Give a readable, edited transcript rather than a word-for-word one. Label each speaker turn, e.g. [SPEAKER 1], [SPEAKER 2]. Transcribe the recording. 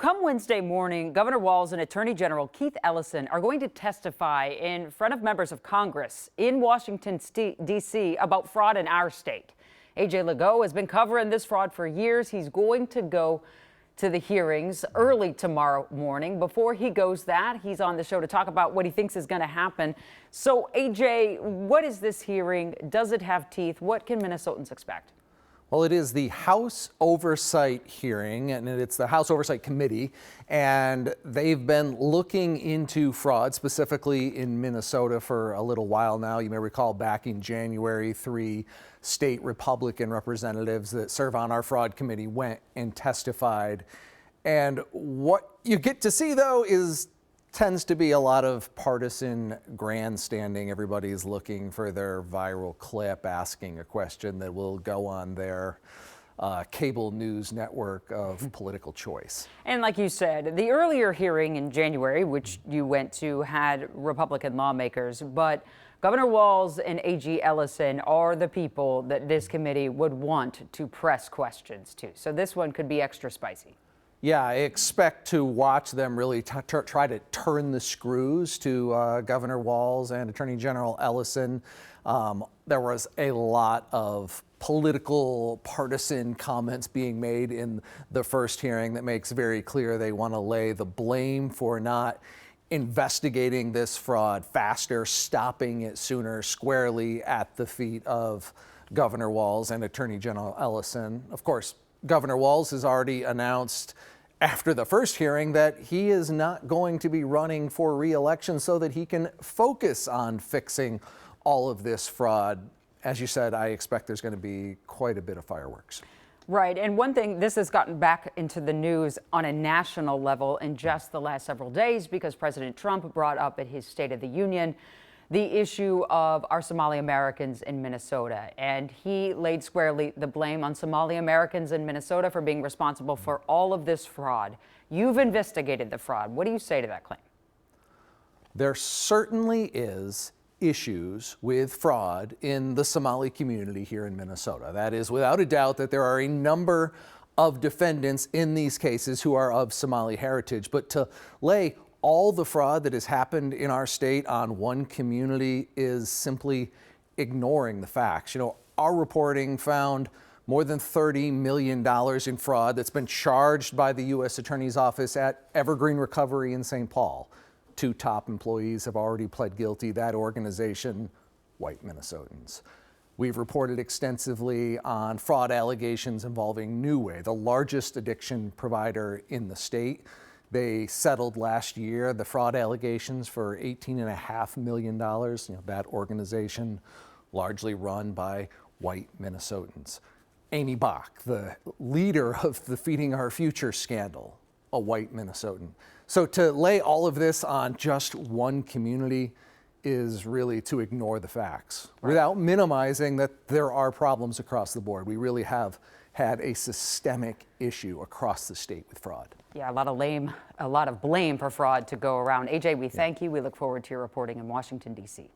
[SPEAKER 1] Come Wednesday morning, Governor Walz and Attorney General Keith Ellison are going to testify in front of members of Congress in Washington, D.C. about fraud in our state. A.J. Lagoe has been covering this fraud for years. He's going to go to the hearings early tomorrow morning. Before he goes he's on the show to talk about what he thinks is going to happen. So, A.J., what is this hearing? Does it have teeth? What can Minnesotans expect?
[SPEAKER 2] Well, it is the House Oversight hearing, and it's the House Oversight Committee, and they've been looking into fraud, specifically in Minnesota, for a little while now. You may recall back in January, 3 state Republican representatives that serve on our fraud committee went and testified. And what you get to see, though, tends to be a lot of partisan grandstanding. Everybody's looking for their viral clip asking a question that will go on their cable news network of political choice.
[SPEAKER 1] And like you said, the earlier hearing in January, which you went to, had Republican lawmakers, but Governor Walz and A.G. Ellison are the people that this committee would want to press questions to. So this one could be extra spicy.
[SPEAKER 2] Yeah, I expect to watch them really try to turn the screws to Governor Walz and Attorney General Ellison. There was a lot of political partisan comments being made in the first hearing that makes very clear they want to lay the blame for not investigating this fraud faster, stopping it sooner, squarely at the feet of Governor Walz and Attorney General Ellison. Of course, Governor Walz has already announced after the first hearing that he is not going to be running for re-election so that he can focus on fixing all of this fraud. As you said, I expect there's going to be quite a bit of fireworks.
[SPEAKER 1] Right. And one thing, this has gotten back into the news on a national level in just the last several days because President Trump brought up at his State of the Union the issue of our Somali Americans in Minnesota. And he laid squarely the blame on Somali Americans in Minnesota for being responsible for all of this fraud. You've investigated the fraud. What do you say to that claim?
[SPEAKER 2] There certainly is issues with fraud in the Somali community here in Minnesota. That is without a doubt that there are a number of defendants in these cases who are of Somali heritage. But to lay all the fraud that has happened in our state on one community is simply ignoring the facts. You know, our reporting found more than $30 million in fraud that's been charged by the U.S. Attorney's Office at Evergreen Recovery in St. Paul. 2 top employees have already pled guilty. That organization, white Minnesotans. We've reported extensively on fraud allegations involving New Way, the largest addiction provider in the state. They settled last year the fraud allegations for $18.5 million. You know, that organization largely run by white Minnesotans. Amy Bach, the leader of the Feeding Our Future scandal, a white Minnesotan. So to lay all of this on just one community is really to ignore the facts without minimizing that there are problems across the board. We really have had a systemic issue across the state with fraud.
[SPEAKER 1] Yeah, a lot of blame for fraud to go around. AJ, we thank you. We look forward to your reporting in Washington, D.C.